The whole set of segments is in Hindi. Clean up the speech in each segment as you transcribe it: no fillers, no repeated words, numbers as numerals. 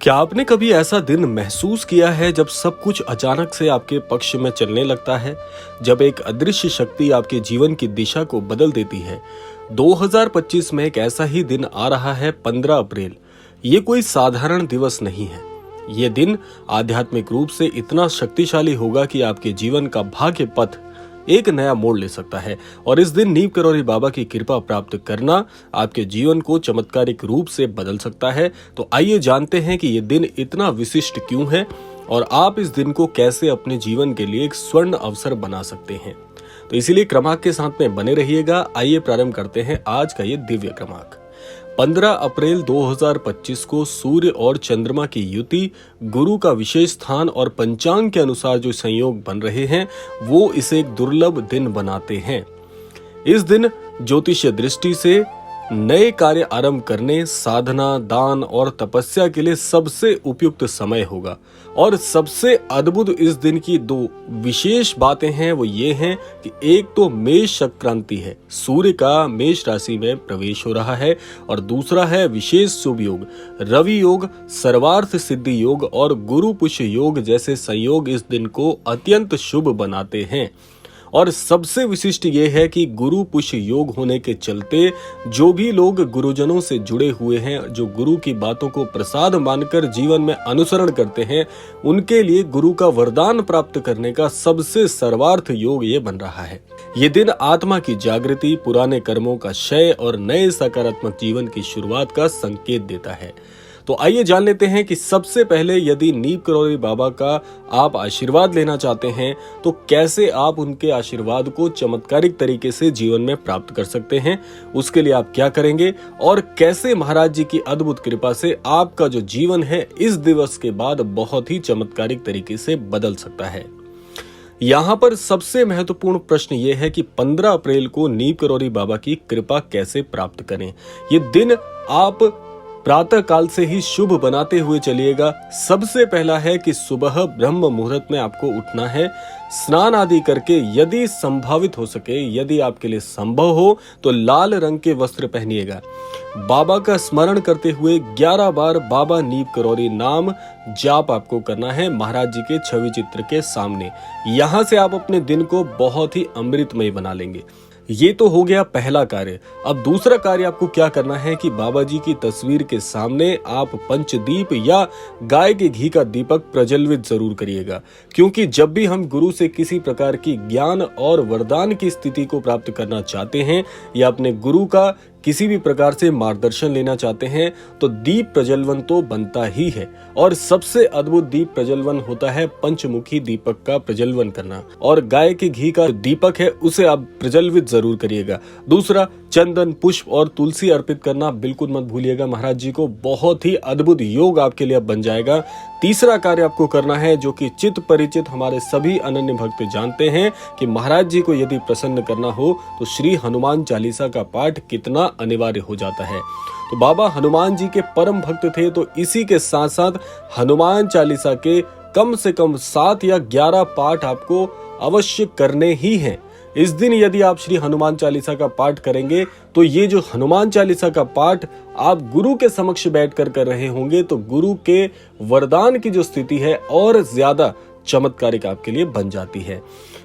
क्या आपने कभी ऐसा दिन महसूस किया है जब सब कुछ अचानक से आपके पक्ष में चलने लगता है, जब एक अदृश्य शक्ति आपके जीवन की दिशा को बदल देती है? 2025 में एक ऐसा ही दिन आ रहा है, 15 अप्रैल। ये कोई साधारण दिवस नहीं है। ये दिन आध्यात्मिक रूप से इतना शक्तिशाली होगा कि आपके जीवन का भाग्य पथ एक नया मोड़ ले सकता है। और इस दिन नीम करौरी बाबा की कृपा प्राप्त करना आपके जीवन को चमत्कारिक रूप से बदल सकता है। तो आइए जानते हैं कि ये दिन इतना विशिष्ट क्यों है और आप इस दिन को कैसे अपने जीवन के लिए एक स्वर्ण अवसर बना सकते हैं। तो इसीलिए क्रमांक के साथ में बने रहिएगा। आइए प्रारंभ करते हैं आज का ये दिव्य क्रमांक। 15 अप्रैल 2025 को सूर्य और चंद्रमा की युति, गुरु का विशेष स्थान और पंचांग के अनुसार जो संयोग बन रहे हैं वो इसे एक दुर्लभ दिन बनाते हैं। इस दिन ज्योतिषीय दृष्टि से नए कार्य आरंभ करने, साधना, दान और तपस्या के लिए सबसे उपयुक्त समय होगा। और सबसे अद्भुत इस दिन की दो विशेष बातें हैं, वो ये हैं कि एक तो मेष संक्रांति है, सूर्य का मेष राशि में प्रवेश हो रहा है, और दूसरा है विशेष शुभ योग, रवि योग, सर्वार्थ सिद्धि योग और गुरु पुष्य योग जैसे संयोग इस दिन को अत्यंत शुभ बनाते हैं। और सबसे विशिष्ट ये है कि गुरु पुष्य योग होने के चलते जो भी लोग गुरुजनों से जुड़े हुए हैं, जो गुरु की बातों को प्रसाद मानकर जीवन में अनुसरण करते हैं, उनके लिए गुरु का वरदान प्राप्त करने का सबसे सर्वार्थ योग ये बन रहा है। ये दिन आत्मा की जागृति, पुराने कर्मों का क्षय और नए सकारात्मक जीवन की शुरुआत का संकेत देता है। तो आइए जान लेते हैं कि सबसे पहले यदि नीम करौरी बाबा का आप आशीर्वाद लेना चाहते हैं तो कैसे आप उनके आशीर्वाद को चमत्कारिक तरीके से जीवन में प्राप्त कर सकते हैं। उसके लिए आप क्या करेंगे और कैसे महाराज जी की अद्भुत कृपा से आपका जो जीवन है इस दिवस के बाद बहुत ही चमत्कारिक तरीके से बदल सकता है। यहाँ पर सबसे महत्वपूर्ण प्रश्न ये है कि 15 अप्रैल को नीम करौरी बाबा की कृपा कैसे प्राप्त करें। ये दिन आप प्रातः काल से ही शुभ बनाते हुए चलिएगा। सबसे पहला है कि सुबह ब्रह्म मुहूर्त में आपको उठना है, स्नान आदि करके यदि संभावित हो सके, यदि आपके लिए संभव हो तो लाल रंग के वस्त्र पहनिएगा। बाबा का स्मरण करते हुए 11 बार बाबा नीम करौरी नाम जाप आपको करना है महाराज जी के छवि चित्र के सामने। यहाँ से आप अपने दिन को बहुत ही अमृतमय बना लेंगे। ये तो हो गया पहला कार्य। अब दूसरा कार्य आपको क्या करना है कि बाबा जी की तस्वीर के सामने आप पंचदीप या गाय के घी का दीपक प्रज्वलित जरूर करिएगा, क्योंकि जब भी हम गुरु से किसी प्रकार की ज्ञान और वरदान की स्थिति को प्राप्त करना चाहते हैं या अपने गुरु का किसी भी प्रकार से मार्गदर्शन लेना चाहते हैं तो दीप प्रज्वलन तो बनता ही है। और सबसे अद्भुत दीप प्रज्वलन होता है पंचमुखी दीपक का प्रज्वलन करना, और गाय के घी का दीपक है उसे आप प्रज्वलित जरूर करिएगा। दूसरा, चंदन, पुष्प और तुलसी अर्पित करना बिल्कुल मत भूलिएगा महाराज जी को। बहुत ही अद्भुत योग आपके लिए अब बन जाएगा। तीसरा कार्य आपको करना है जो कि चित परिचित हमारे सभी अनन्य भक्त जानते हैं कि महाराज जी को यदि प्रसन्न करना हो तो श्री हनुमान चालीसा का पाठ कितना अनिवार्य हो जाता है। तो बाबा हनुमान जी के परम भक्त थे, तो इसी के साथ साथ हनुमान चालीसा के कम से कम 7 या 11 पाठ आपको अवश्य करने ही हैं। इस दिन यदि आप श्री हनुमान चालीसा का पाठ करेंगे तो ये जो हनुमान चालीसा का पाठ आप गुरु के समक्ष बैठकर कर रहे होंगे तो गुरु के वरदान की जो स्थिति है और ज्यादा चमत्कारिक आपके लिए बन जाती है।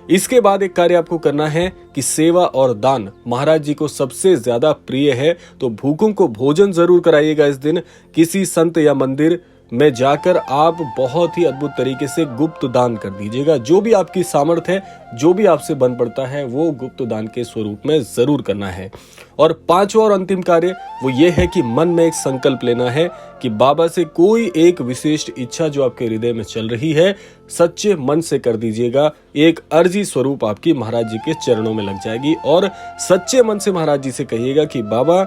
इसके बाद एक कार्य आपको करना है कि सेवा और दान महाराज जी को सबसे ज्यादा प्रिय है, तो भूखों को भोजन जरूर कराइएगा। इस दिन किसी संत या मंदिर में जाकर आप बहुत ही अद्भुत तरीके से गुप्त दान कर दीजिएगा। जो भी आपकी सामर्थ्य है, जो भी आपसे बन पड़ता है वो गुप्त दान के स्वरूप में जरूर करना है। और पांचवा और अंतिम कार्य वो ये है कि मन में एक संकल्प लेना है कि बाबा से कोई एक विशिष्ट इच्छा जो आपके हृदय में चल रही है सच्चे मन से कर दीजिएगा। एक अर्जी स्वरूप आपकी महाराज जी के चरणों में लग जाएगी और सच्चे मन से महाराज जी से कहिएगा कि बाबा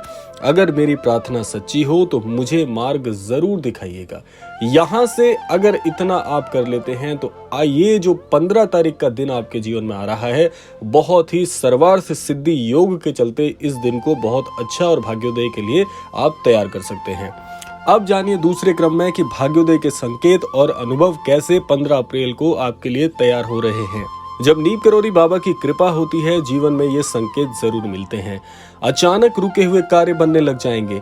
अगर मेरी प्रार्थना सच्ची हो तो मुझे मार्ग जरूर दिखाइएगा। यहाँ से अगर इतना आप कर लेते हैं तो ये जो 15 तारीख का दिन आपके जीवन में आ रहा है, बहुत ही सर्वार्थ सिद्धि योग के चलते इस दिन को बहुत अच्छा और भाग्योदय के लिए आप तैयार कर सकते हैं। अब जानिए दूसरे क्रम में कि भाग्योदय के संकेत और अनुभव कैसे 15 अप्रैल को आपके लिए तैयार हो रहे हैं। जब नीम करौरी बाबा की कृपा होती है जीवन में ये संकेत जरूर मिलते हैं। अचानक रुके हुए कार्य बनने लग जाएंगे।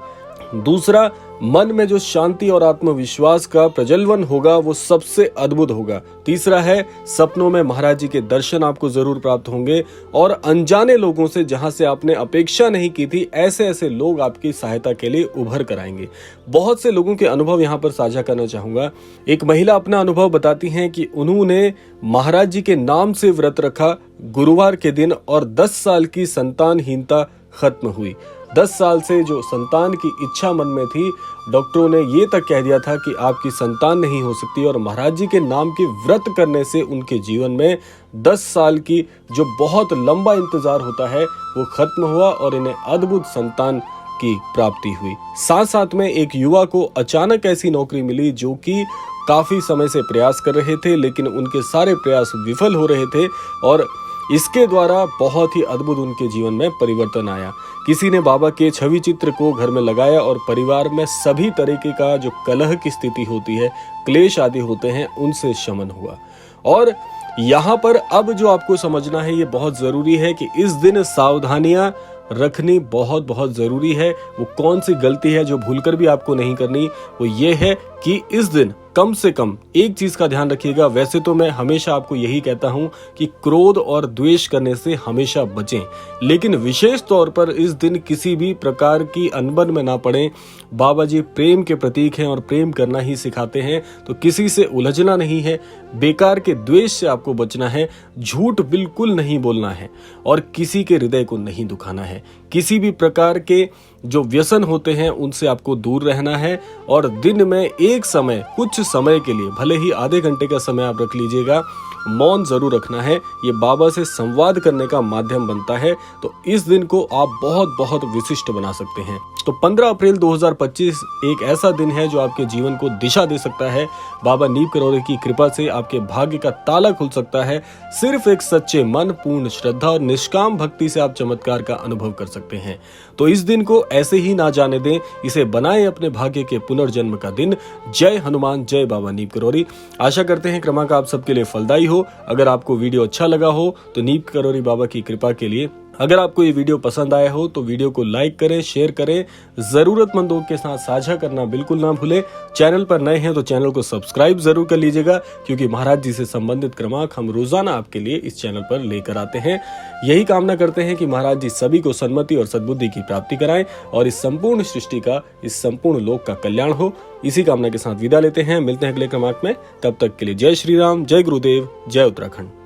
दूसरा, मन में जो शांति और आत्मविश्वास का प्रज्वलन होगा वो सबसे अद्भुत होगा। तीसरा है, सपनों में महाराज जी के दर्शन आपको जरूर प्राप्त होंगे और अनजाने लोगों से, जहां से आपने अपेक्षा नहीं की थी, ऐसे ऐसे लोग आपकी सहायता के लिए उभर कर आएंगे। बहुत से लोगों के अनुभव यहाँ पर साझा करना चाहूंगा। एक महिला अपना अनुभव बताती हैं कि उन्होंने महाराज जी के नाम से व्रत रखा गुरुवार के दिन और 10 साल की संतानहीनता खत्म हुई। 10 साल से जो संतान की इच्छा मन में थी, डॉक्टरों ने ये तक कह दिया था कि आपकी संतान नहीं हो सकती, और महाराज जी के नाम की व्रत करने से उनके जीवन में 10 साल की जो बहुत लंबा इंतजार होता है वो खत्म हुआ और इन्हें अद्भुत संतान की प्राप्ति हुई। साथ साथ में एक युवा को अचानक ऐसी नौकरी मिली जो कि काफी समय से प्रयास कर रहे थे, लेकिन उनके सारे प्रयास विफल हो रहे थे और इसके द्वारा बहुत ही अद्भुत उनके जीवन में परिवर्तन आया। किसी ने बाबा के छवि चित्र को घर में लगाया और परिवार में सभी तरीके का जो कलह की स्थिति होती है, क्लेश आदि होते हैं, उनसे शमन हुआ। और यहाँ पर अब जो आपको समझना है, ये बहुत जरूरी है कि इस दिन सावधानियां रखनी बहुत बहुत जरूरी है। वो कौन सी गलती है जो भूलकर भी आपको नहीं करनी, वो ये है कि इस दिन कम से कम एक चीज का ध्यान रखिएगा। वैसे तो मैं हमेशा आपको यही कहता हूं कि क्रोध और द्वेष करने से हमेशा बचें, लेकिन विशेष तौर पर इस दिन किसी भी प्रकार की अनबन में ना पड़ें। बाबा जी प्रेम के प्रतीक हैं और प्रेम करना ही सिखाते हैं, तो किसी से उलझना नहीं है, बेकार के द्वेष से आपको बचना है, झूठ बिल्कुल नहीं बोलना है और किसी के हृदय को नहीं दुखाना है। किसी भी प्रकार के जो व्यसन होते हैं उनसे आपको दूर रहना है और दिन में एक समय, कुछ समय के लिए, भले ही आधे घंटे का समय आप रख लीजिएगा, मौन जरूर रखना है। ये बाबा से संवाद करने का माध्यम बनता है, तो इस दिन को आप बहुत बहुत विशिष्ट बना सकते हैं। तो 15 अप्रैल 2025 एक ऐसा दिन है जो आपके जीवन को दिशा दे सकता है। बाबा नीम करौरी की कृपा से आपके भाग्य का ताला खुल सकता है। सिर्फ एक सच्चे मन, पूर्ण श्रद्धा और निष्काम भक्ति से आप चमत्कार का अनुभव कर सकते हैं। तो इस दिन को ऐसे ही ना जाने दें, इसे बनाएं अपने भाग्य के पुनर्जन्म का दिन। जय हनुमान, जय बाबा नीम करौरी। आशा करते हैं क्रमांक आप सबके लिए फलदायी हो। अगर आपको वीडियो अच्छा लगा हो तो नीम करौरी बाबा की कृपा के लिए, अगर आपको ये वीडियो पसंद आया हो तो वीडियो को लाइक करें, शेयर करें, जरूरतमंदों के साथ साझा करना बिल्कुल ना भूलें। चैनल पर नए हैं तो चैनल को सब्सक्राइब जरूर कर लीजिएगा, क्योंकि महाराज जी से संबंधित क्रमांक हम रोजाना आपके लिए इस चैनल पर लेकर आते हैं। यही कामना करते हैं कि महाराज जी सभी को सन्मति और सद्बुद्धि की प्राप्ति कराएं और इस संपूर्ण सृष्टि का, इस संपूर्ण लोक का कल्याण हो। इसी कामना के साथ विदा लेते हैं, मिलते हैं अगले क्रमांक में। तब तक के लिए जय श्री राम, जय गुरुदेव, जय उत्तराखंड।